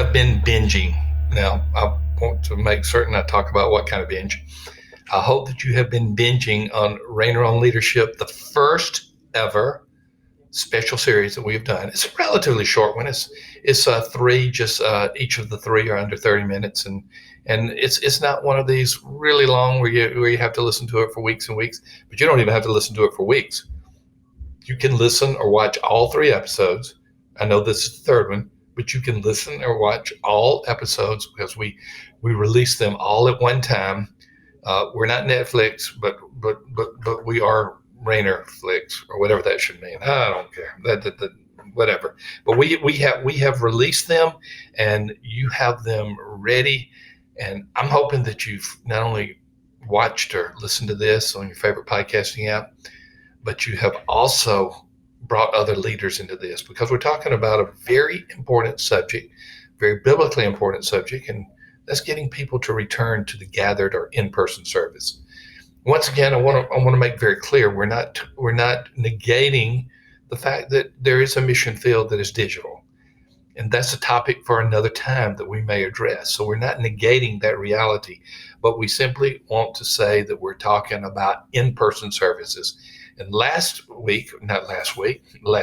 have been binging. Now, I want to make certain I talk about what kind of binge. I hope that you have been binging on Rainer on Leadership, the first ever special series that we've done. It's a relatively short one. It's three, just each of the three are under 30 minutes, and it's not one of these really long where you have to listen to it for weeks and weeks. But you don't even have to listen to it for weeks. You can listen or watch all three episodes. I know this is the third one, but you can listen or watch all episodes because we release them all at one time. We're not Netflix, but we are Rainer Flix or whatever that should mean. I don't care. That whatever. But we have released them, and you have them ready. And I'm hoping that you've not only watched or listened to this on your favorite podcasting app, but you have also brought other leaders into this, because we're talking about a very important subject, very biblically important subject, and that's getting people to return to the gathered or in-person service. Once again, I want to make very clear, we're not negating the fact that there is a mission field that is digital. And that's a topic for another time that we may address. So we're not negating that reality, but we simply want to say that we're talking about in-person services. And last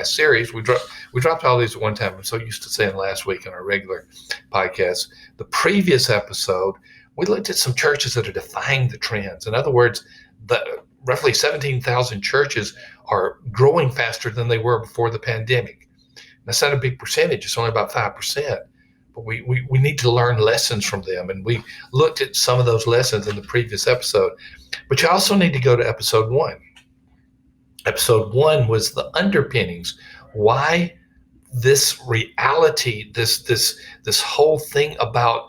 series, we dropped all these at one time. I'm so used to saying last week on our regular podcast. The previous episode, we looked at some churches that are defying the trends. In other words, the roughly 17,000 churches are growing faster than they were before the pandemic. That's not a big percentage. It's only about 5%. But we need to learn lessons from them. And we looked at some of those lessons in the previous episode. But you also need to go to episode 1. Episode 1 was the underpinnings. Why this reality, this whole thing about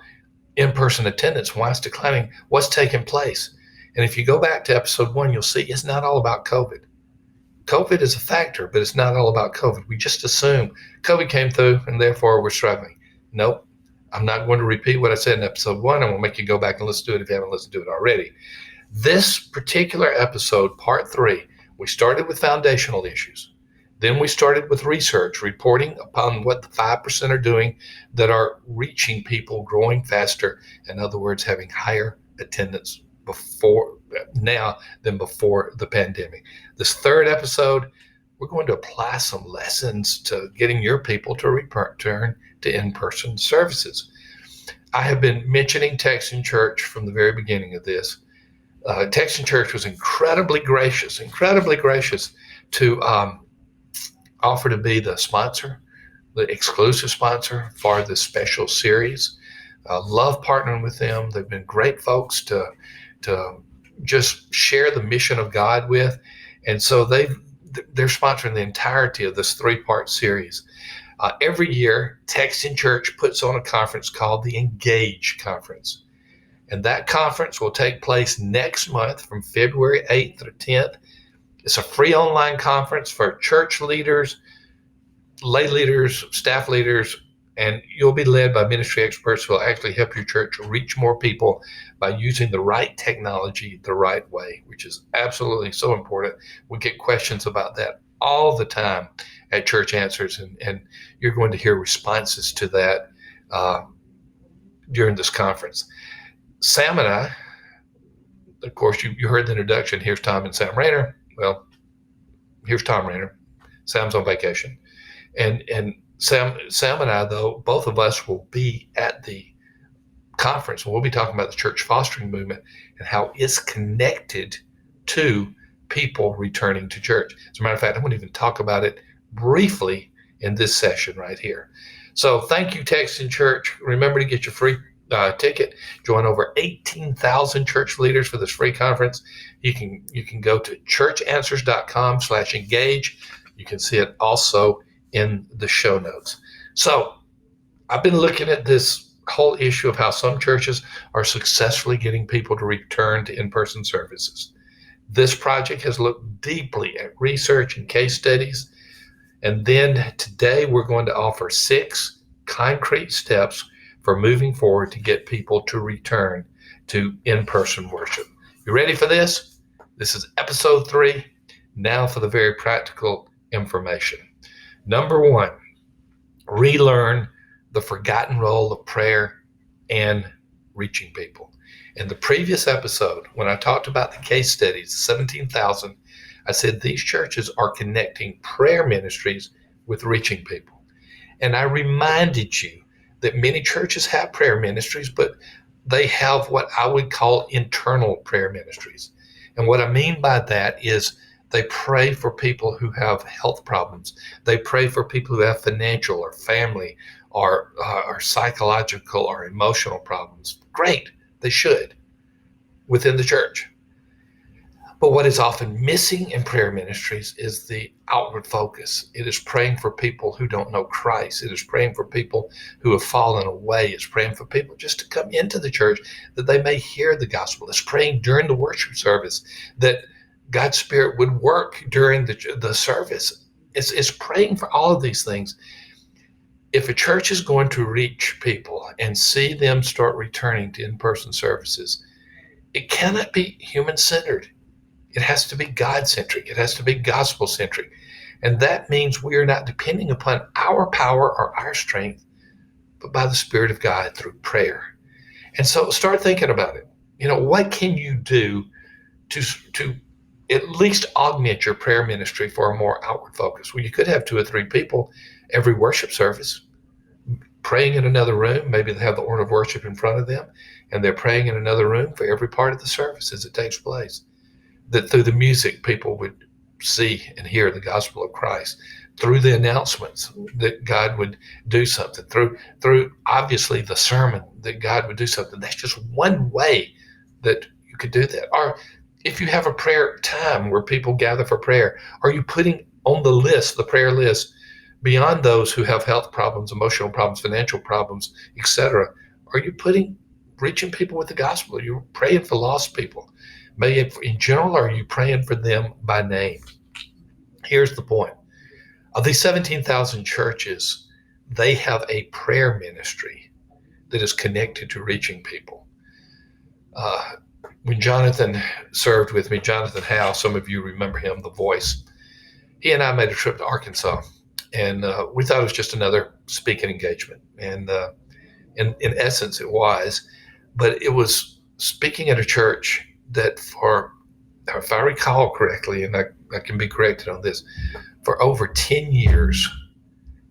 in-person attendance, why it's declining, what's taking place. And if you go back to episode 1, you'll see it's not all about COVID. COVID is a factor, but it's not all about COVID. We just assume COVID came through and therefore we're struggling. Nope. I'm not going to repeat what I said in episode 1. I'm going to make you go back and listen to it if you haven't listened to it already. This particular episode, part 3, we started with foundational issues. Then we started with research, reporting upon what the 5% are doing that are reaching people, growing faster. In other words, having higher attendance now than before the pandemic. This third episode, we're going to apply some lessons to getting your people to return to in-person services. I have been mentioning Texan Church from the very beginning of this. Texan Church was incredibly gracious to offer to be the sponsor, the exclusive sponsor for this special series. Love partnering with them. They've been great folks to just share the mission of God with. And so they're sponsoring the entirety of this 3-part series. Every year, Texan Church puts on a conference called the Engage Conference. And that conference will take place next month from February 8th through 10th. It's a free online conference for church leaders, lay leaders, staff leaders, and you'll be led by ministry experts who will actually help your church reach more people by using the right technology the right way, which is absolutely so important. We get questions about that all the time at Church Answers, and you're going to hear responses to that during this conference. Sam and I, of course, you heard the introduction. Here's Thom and Sam Rainer. Well, here's Thom Rainer. Sam's on vacation. And Sam and I, though, both of us will be at the conference. We'll be talking about the church fostering movement and how it's connected to people returning to church. As a matter of fact, I'm going to even talk about it briefly in this session right here. So thank you, Texan Church. Remember to get your free ticket. Join over 18,000 church leaders for this free conference. You can go to churchanswers.com/engage. You can see it also in the show notes. So I've been looking at this whole issue of how some churches are successfully getting people to return to in-person services. This project has looked deeply at research and case studies. And then today we're going to offer 6 concrete steps for moving forward to get people to return to in-person worship. You ready for this? This is episode 3. Now for the very practical information. Number 1, relearn the forgotten role of prayer and reaching people. In the previous episode, when I talked about the case studies, 17,000, I said these churches are connecting prayer ministries with reaching people. And I reminded you that many churches have prayer ministries, but they have what I would call internal prayer ministries. And what I mean by that is they pray for people who have health problems. They pray for people who have financial or family or psychological or emotional problems. Great, they should within the church. But what is often missing in prayer ministries is the outward focus. It is praying for people who don't know Christ. It is praying for people who have fallen away. It's praying for people just to come into the church that they may hear the gospel. It's praying during the worship service that God's Spirit would work during the service. It's praying for all of these things. If a church is going to reach people and see them start returning to in-person services, it cannot be human-centered. It has to be God-centric. It has to be gospel-centric. And that means we are not depending upon our power or our strength, but by the Spirit of God through prayer. And so start thinking about it. What can you do to at least augment your prayer ministry for a more outward focus? Well, you could have 2 or 3 people every worship service praying in another room. Maybe they have the order of worship in front of them, and they're praying in another room for every part of the service as it takes place. That through the music, people would see and hear the gospel of Christ. Through the announcements, that God would do something. Through obviously the sermon, that God would do something. That's just one way that you could do that. Or if you have a prayer time where people gather for prayer, are you putting on the prayer list, beyond those who have health problems, emotional problems, financial problems, etc., are you reaching people with the gospel? Are you praying for lost people? Maybe in general, or are you praying for them by name? Here's the point. Of these 17,000 churches, they have a prayer ministry that is connected to reaching people. When Jonathan served with me, Jonathan Howe, some of you remember him, The Voice, he and I made a trip to Arkansas, and we thought it was just another speaking engagement. And in essence, it was. But it was speaking at a church that if I recall correctly, and I can be corrected on this, for over 10 years,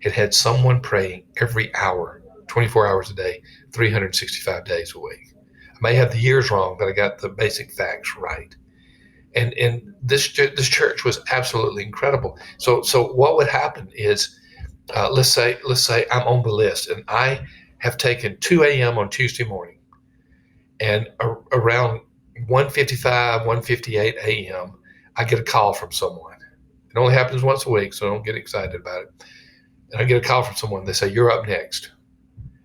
it had someone praying every hour, 24 hours a day, 365 days a week. I may have the years wrong, but I got the basic facts right. And this church was absolutely incredible. So what would happen is, let's say I'm on the list, and I have taken 2 a.m. on Tuesday morning, and around 1:55, 1:58 a.m., I get a call from someone. It only happens once a week, so don't get excited about it. And I get a call from someone. They say, "You're up next."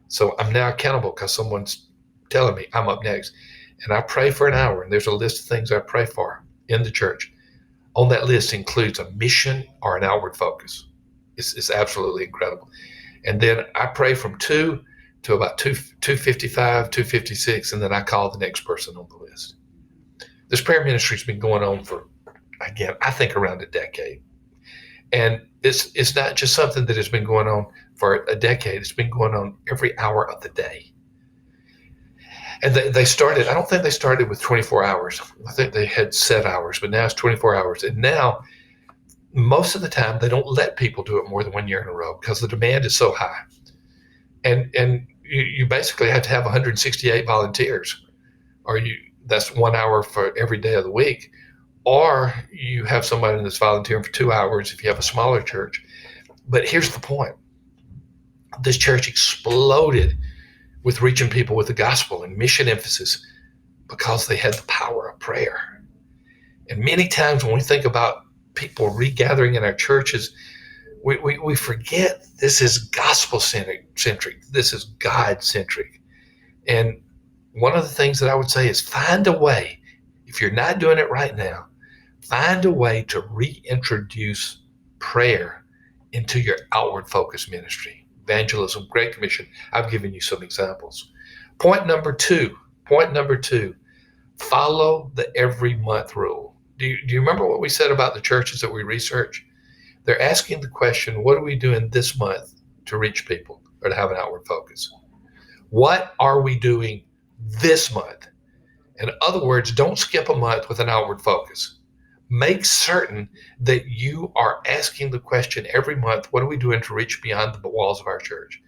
So I'm now accountable because someone's telling me I'm up next. And I pray for an hour, and there's a list of things I pray for in the church. On that list includes a mission or an outward focus. It's absolutely incredible. And then I pray from 2 to about 2:55, 2:56, and then I call the next person on the list. This prayer ministry has been going on for, again, I think around a decade. And it's not just something that has been going on for a decade. It's been going on every hour of the day. And they started, I don't think they started with 24 hours. I think they had set hours, but now it's 24 hours. And now, most of the time, they don't let people do it more than 1 year in a row because the demand is so high. And you basically have to have 168 volunteers, or that's 1 hour for every day of the week. Or you have somebody that's volunteering for 2 hours if you have a smaller church. But here's the point. This church exploded with reaching people with the gospel and mission emphasis because they had the power of prayer. And many times when we think about people regathering in our churches, we forget this is gospel-centric. This is God-centric. And one of the things that I would say is find a way, if you're not doing it right now, find a way to reintroduce prayer into your outward focus ministry. Evangelism, Great Commission. I've given you some examples. Point number two, follow the every month rule. Do you remember what we said about the churches that we research? They're asking the question, what are we doing this month to reach people? or to have an outward focus. What are we doing this month? In other words, don't skip a month with an outward focus. Make certain that you are asking the question every month, what are we doing to reach beyond the walls of our church?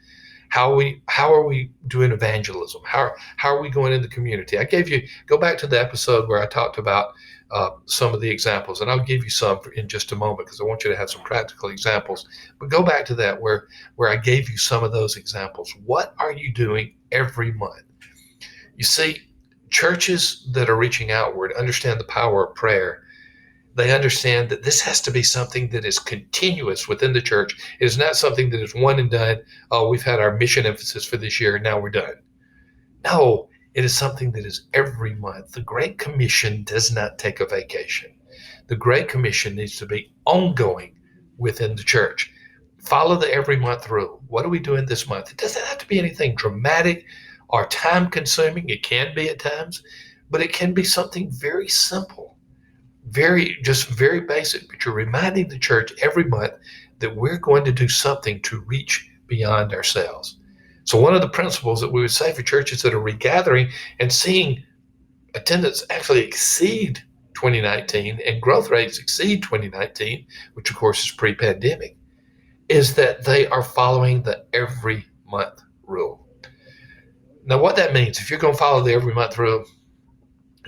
How are we doing evangelism? How are we going in the community? Go back to the episode where I talked about some of the examples, and I'll give you some in just a moment because I want you to have some practical examples. But go back to that where I gave you some of those examples. What are you doing every month? You see, churches that are reaching outward understand the power of prayer. They understand that this has to be something that is continuous within the church. It is not something that is one and done. Oh, we've had our mission emphasis for this year, and now we're done. No, it is something that is every month. The Great Commission does not take a vacation. The Great Commission needs to be ongoing within the church. Follow the every month rule. What are we doing this month? It doesn't have to be anything dramatic or time consuming. It can be at times, but it can be something very simple. Very basic, but you're reminding the church every month that we're going to do something to reach beyond ourselves. So one of the principles that we would say for churches that are regathering and seeing attendance actually exceed 2019 and growth rates exceed 2019, which of course is pre-pandemic, is that they are following the every month rule. Now what that means, if you're going to follow the every month rule,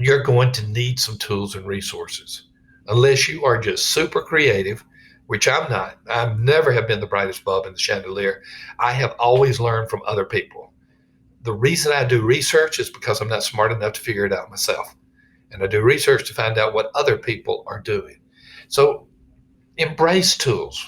you're going to need some tools and resources. Unless you are just super creative, which I'm not. I never have been the brightest bulb in the chandelier. I have always learned from other people. The reason I do research is because I'm not smart enough to figure it out myself. And I do research to find out what other people are doing. So embrace tools.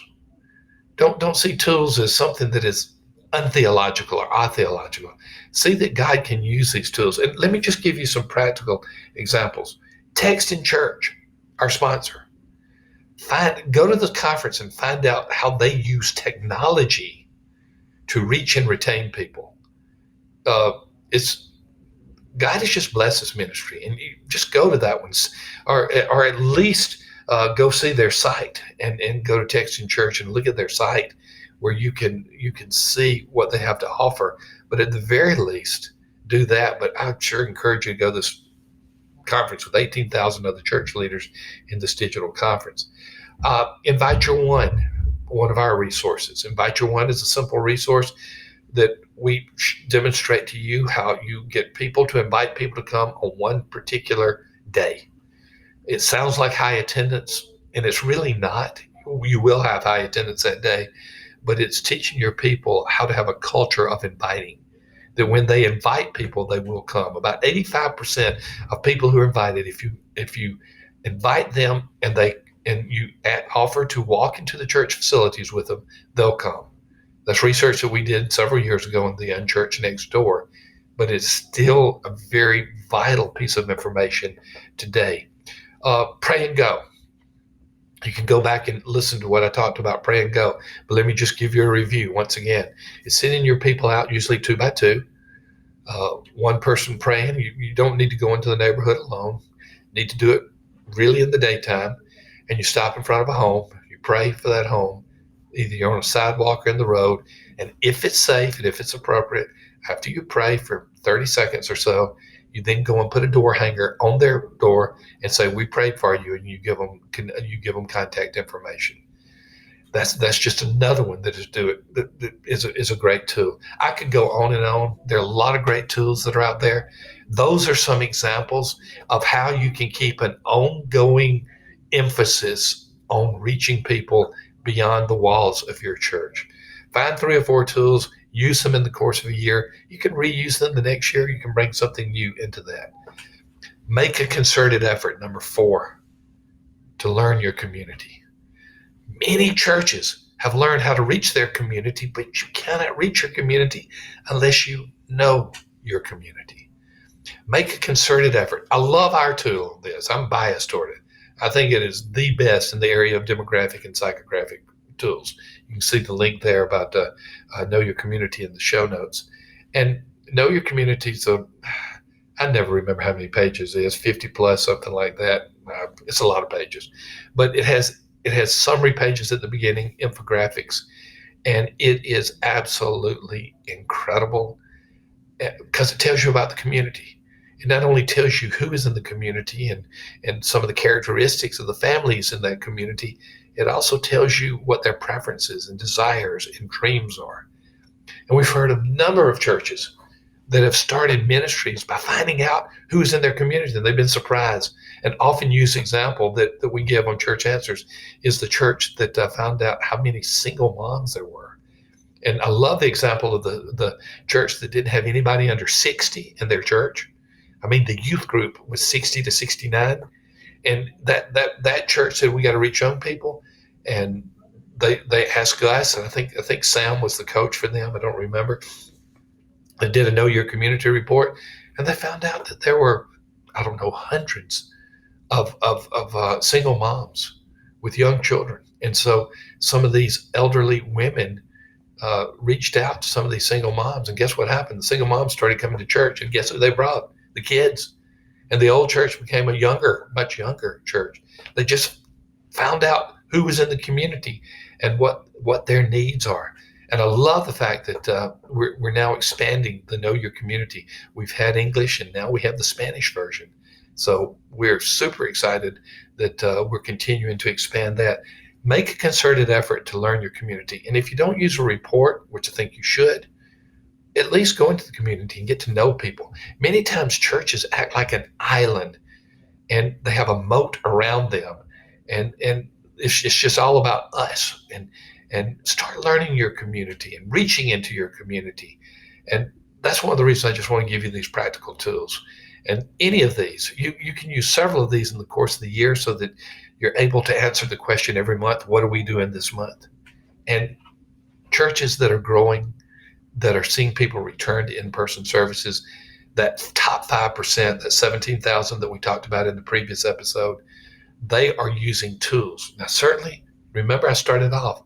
Don't see tools as something that is untheological or atheological. See that God can use these tools. And let me just give you some practical examples. Text in Church, our sponsor. Go to the conference and find out how they use technology to reach and retain people. God has just blessed this ministry, and you just go to that one, or at least go see their site and go to Text in Church and look at their site, where you can see what they have to offer. But at the very least, do that. But I sure encourage you to go to this conference with 18,000 other church leaders in this digital conference. Invite Your one of our resources. Invite Your One is a simple resource that we demonstrate to you how you get people to invite people to come on one particular day. It sounds like high attendance, and it's really not. You will have high attendance that day, but it's teaching your people how to have a culture of inviting, that when they invite people, they will come. About 85% of people who are invited, if you invite them and you offer to walk into the church facilities with them, they'll come. That's research that we did several years ago in the Unchurched Next Door, but it's still a very vital piece of information today. Pray and Go. You can go back and listen to what I talked about, Pray and Go. But let me just give you a review once again. It's sending your people out, usually 2 by 2. One person praying. You don't need to go into the neighborhood alone. You need to do it really in the daytime. And you stop in front of a home. You pray for that home. Either you're on a sidewalk or in the road. And if it's safe and if it's appropriate, after you pray for 30 seconds or so, you then go and put a door hanger on their door and say, "We prayed for you," and you give them contact information. That's just another one that is a great tool. I could go on and on. There are a lot of great tools that are out there. Those are some examples of how you can keep an ongoing emphasis on reaching people beyond the walls of your church. Find 3 or 4 tools. Use them in the course of a year. You can reuse them the next year. You can bring something new into that. Make a concerted effort, number 4, to learn your community. Many churches have learned how to reach their community, but you cannot reach your community unless you know your community. Make a concerted effort. I love our tool on this. I'm biased toward it. I think it is the best in the area of demographic and psychographic tools. You can see the link there about Know Your Community in the show notes. And Know Your Community, so I never remember how many pages it is, 50 plus, something like that. It's a lot of pages. But it has summary pages at the beginning, infographics. And it is absolutely incredible because it tells you about the community. It not only tells you who is in the community and some of the characteristics of the families in that community, it also tells you what their preferences and desires and dreams are. And we've heard of a number of churches that have started ministries by finding out who's in their community, and they've been surprised. An often used example that we give on Church Answers is the church that found out how many single moms there were. And I love the example of the church that didn't have anybody under 60 in their church. I mean, the youth group was 60 to 69. And that church said, we got to reach young people. And they asked us, and I think Sam was the coach for them. I don't remember. They did a Know Your Community report, and they found out that there were, I don't know, hundreds of single moms with young children. And so some of these elderly women reached out to some of these single moms, and guess what happened? The single moms started coming to church, and guess who they brought? The kids. And the old church became a much younger church. They just found out who was in the community and what their needs are. And I love the fact that we're now expanding the Know Your Community. We've had English, and now we have the Spanish version. So we're super excited that we're continuing to expand that. Make a concerted effort to learn your community. And if you don't use a report, which I think you should, at least go into the community and get to know people. Many times churches act like an island, and they have a moat around them. And it's just all about us. And start learning your community and reaching into your community. And that's one of the reasons I just want to give you these practical tools. And any of these, you can use several of these in the course of the year so that you're able to answer the question every month, what are we doing this month? And churches that are growing, that are seeing people return to in-person services, that top 5%, that 17,000 that we talked about in the previous episode, they are using tools. Now, certainly, remember I started off,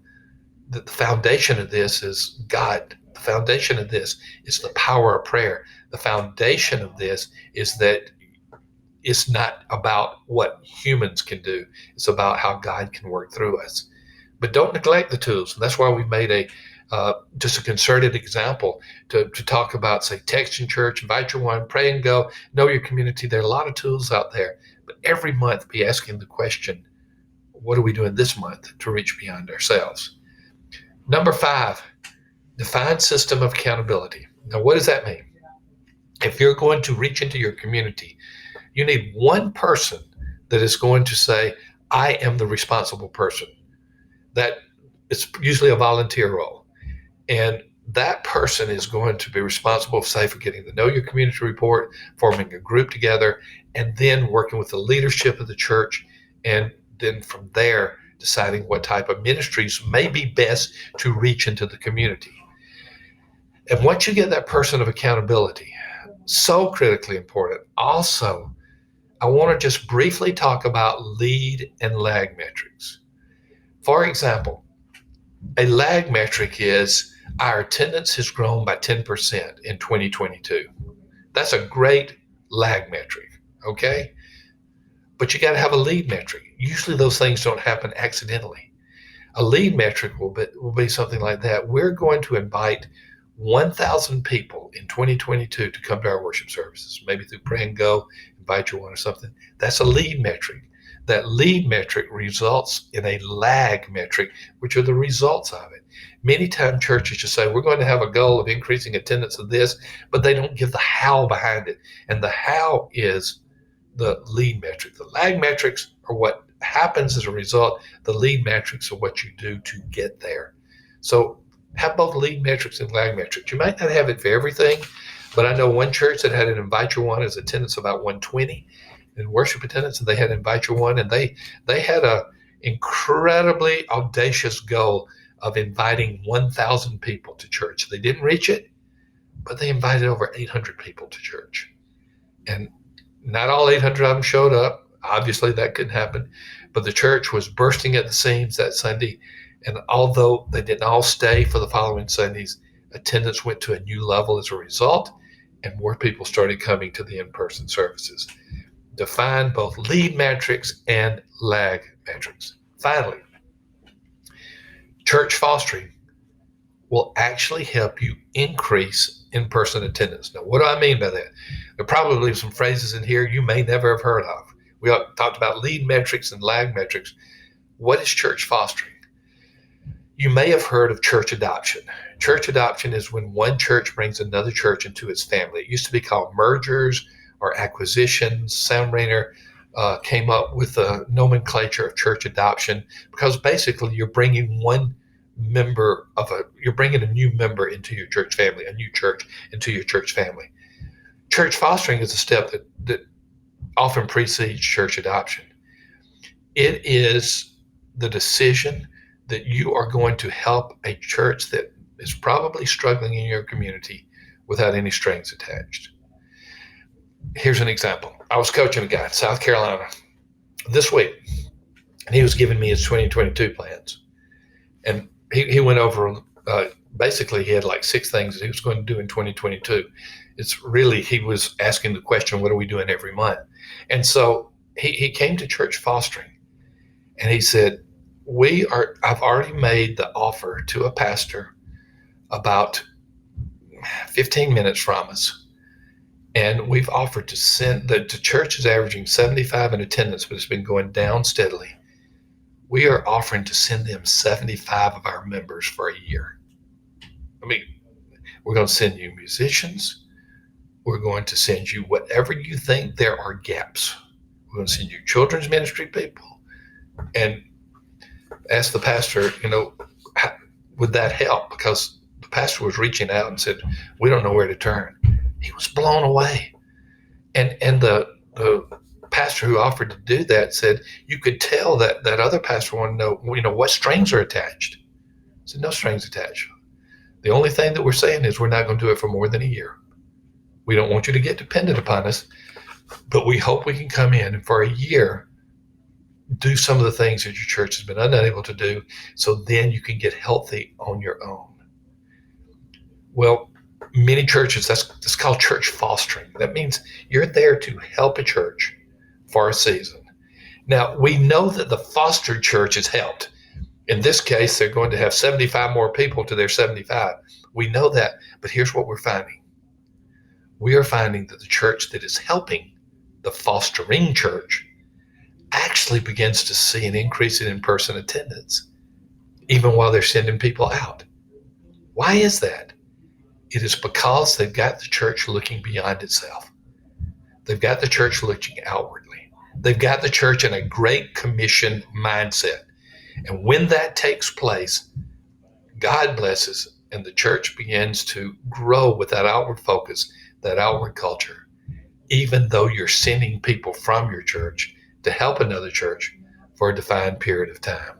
the foundation of this is God. The foundation of this is the power of prayer. The foundation of this is that it's not about what humans can do. It's about how God can work through us. But don't neglect the tools. And that's why we made just a concerted example to talk about, say, text in church, invite your one, pray and go, know your community. There are a lot of tools out there. But every month be asking the question, what are we doing this month to reach beyond ourselves? Number 5, define system of accountability. Now, what does that mean? If you're going to reach into your community, you need one person that is going to say, I am the responsible person. That it's usually a volunteer role. And that person is going to be responsible, say, for getting the Know Your Community report, forming a group together, and then working with the leadership of the church. And then from there, deciding what type of ministries may be best to reach into the community. And once you get that person of accountability, so critically important. Also, I want to just briefly talk about lead and lag metrics. For example, a lag metric is our attendance has grown by 10% in 2022. That's a great lag metric, okay? But you got to have a lead metric. Usually those things don't happen accidentally. A lead metric will be something like that. We're going to invite 1,000 people in 2022 to come to our worship services, maybe through Pray and Go, invite your one or something. That's a lead metric. That lead metric results in a lag metric, which are the results of it. Many times churches just say, we're going to have a goal of increasing attendance of this, but they don't give the how behind it. And the how is the lead metric. The lag metrics are what happens as a result. The lead metrics are what you do to get there. So have both lead metrics and lag metrics. You might not have it for everything, but I know one church that had an invite your one as attendance about 120 in worship attendance, and they had invite your one, and they had a incredibly audacious goal of inviting 1,000 people to church. They didn't reach it, but they invited over 800 people to church. And not all 800 of them showed up. Obviously, that couldn't happen. But the church was bursting at the seams that Sunday. And although they didn't all stay for the following Sundays, attendance went to a new level as a result, and more people started coming to the in-person services. Define both lead metrics and lag metrics. Finally, church fostering. will actually help you increase in-person attendance. Now, what do I mean by that? There are probably some phrases in here you may never have heard of. We talked about lead metrics and lag metrics. What is church fostering? You may have heard of church adoption. Church adoption is when one church brings another church into its family. It used to be called mergers or acquisitions. Sam Rainer came up with the nomenclature of church adoption because basically you're bringing you're bringing a new member into your church family, a new church into your church family. Church fostering is a step that often precedes church adoption. It is the decision that you are going to help a church that is probably struggling in your community without any strings attached. Here's an example. I was coaching a guy in South Carolina this week, and he was giving me his 2022 plans. And he went over, basically he had like 6 things that he was going to do in 2022. He was asking the question, what are we doing every month? And so he came to church fostering, and he said, I've already made the offer to a pastor about 15 minutes from us. And we've offered to send, the church is averaging 75 in attendance, but it's been going down steadily. We are offering to send them 75 of our members for a year. I mean, we're going to send you musicians. We're going to send you whatever you think there are gaps. We're going to send you children's ministry people. And asked the pastor, would that help? Because the pastor was reaching out and said, we don't know where to turn. He was blown away. And the pastor who offered to do that said, you could tell that other pastor wanted to know, what strings are attached. I said, no strings attached. The only thing that we're saying is we're not going to do it for more than a year. We don't want you to get dependent upon us, but we hope we can come in and for a year do some of the things that your church has been unable to do, so then you can get healthy on your own. Well, many churches, that's called church fostering. That means you're there to help a church for a season. Now, we know that the fostered church is helped. In this case, they're going to have 75 more people to their 75. We know that, but here's what we're finding. We are finding that the church that is helping the fostering church actually begins to see an increase in in-person attendance, even while they're sending people out. Why is that? It is because they've got the church looking beyond itself. They've got the church looking outwardly. They've got the church in a Great Commission mindset. And when that takes place, God blesses, and the church begins to grow with that outward focus, that outward culture, even though you're sending people from your church to help another church for a defined period of time.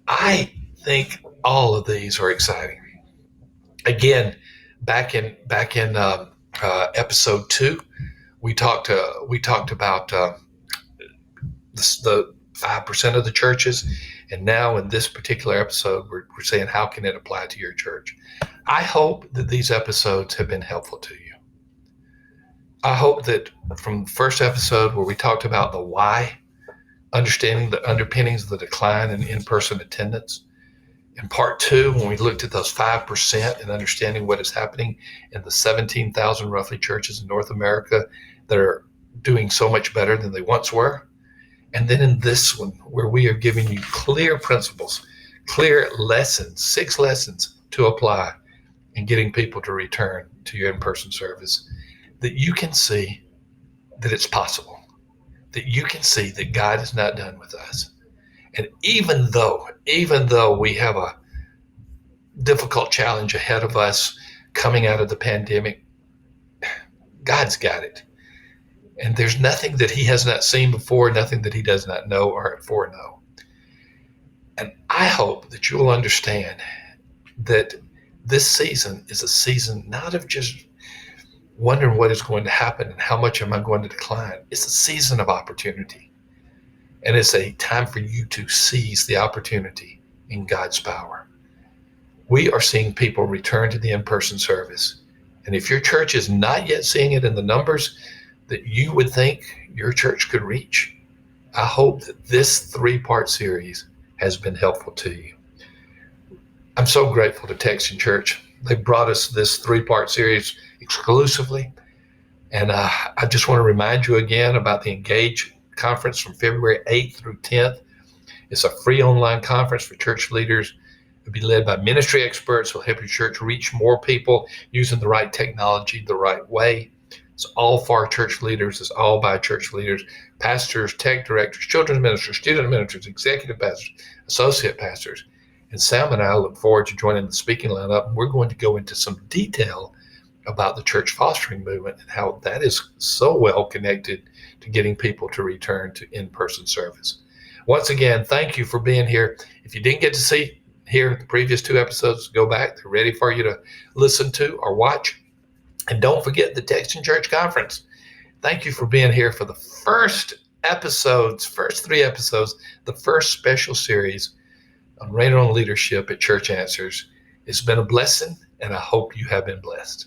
I think all of these are exciting. Again, back in episode 2, we talked about the 5% of the churches, and now in this particular episode, we're saying how can it apply to your church. I hope that these episodes have been helpful to you. I hope that from the first episode where we talked about the why, understanding the underpinnings of the decline in in-person attendance, in part 2, when we looked at those 5% and understanding what is happening in the 17,000 roughly churches in North America that are doing so much better than they once were. And then in this one, where we are giving you clear principles, clear lessons, 6 lessons to apply in getting people to return to your in-person service, that you can see that it's possible, that you can see that God is not done with us. And even though we have a difficult challenge ahead of us coming out of the pandemic, God's got it. And there's nothing that he has not seen before, nothing that he does not know or foreknow. And I hope that you will understand that this season is a season not of just wondering what is going to happen and how much am I going to decline. It's a season of opportunity. And it's a time for you to seize the opportunity in God's power. We are seeing people return to the in-person service. And if your church is not yet seeing it in the numbers that you would think your church could reach, I hope that this 3-part series has been helpful to you. I'm so grateful to Texan Church. They brought us this 3-part series exclusively. And I just want to remind you again about the Engage conference from February 8th through 10th. It's a free online conference for church leaders. It'll be led by ministry experts who will help your church reach more people using the right technology the right way. It's all for church leaders. It's all by church leaders, pastors, tech directors, children's ministers, student ministers, executive pastors, associate pastors. And Sam and I look forward to joining the speaking lineup. We're going to go into some detail about the church fostering movement and how that is so well connected to getting people to return to in-person service. Once again, thank you for being here. If you didn't get to hear the previous 2 episodes, go back. They're ready for you to listen to or watch. And don't forget the Texan Church Conference. Thank you for being here for the first 3 episodes, the first special series on Reign on Leadership at Church Answers. It's been a blessing, and I hope you have been blessed.